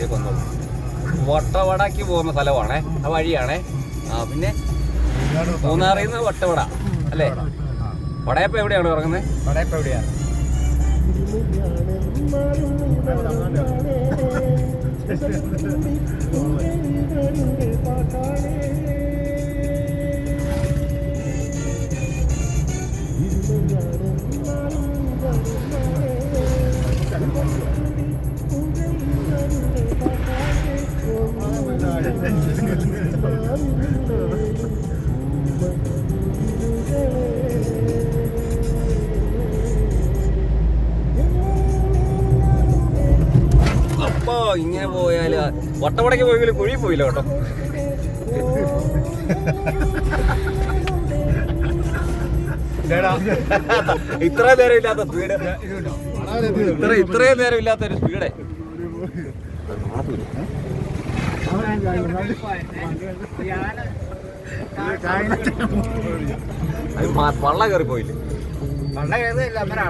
ഭാഗത്തേക്ക് വന്നോളൂ. വട്ടവടക്ക് പോകുന്ന സ്ഥലമാണേ, ആ വഴിയാണേ. പിന്നെ മൂന്നാറിൽ നിന്ന് വട്ടവട അല്ലേ? വടയപ്പം എവിടെയാണ് ഇറങ്ങുന്നത്? വടയപ്പം എവിടെയാണ്? അപ്പൊ ഇങ്ങനെ പോയാല് വട്ടവടക്ക് പോയെങ്കിലും കുഴി പോയില്ല കേട്ടോ. ഇത്രയും നേരം ഇല്ലാത്ത സ്പീഡ്, ഇത്രയും നേരം ഇല്ലാത്തൊരു സ്പീഡേ. വള്ളം കയറി പോയില്ലേ? വള്ളം കയറിയില്ല, അന്നേരം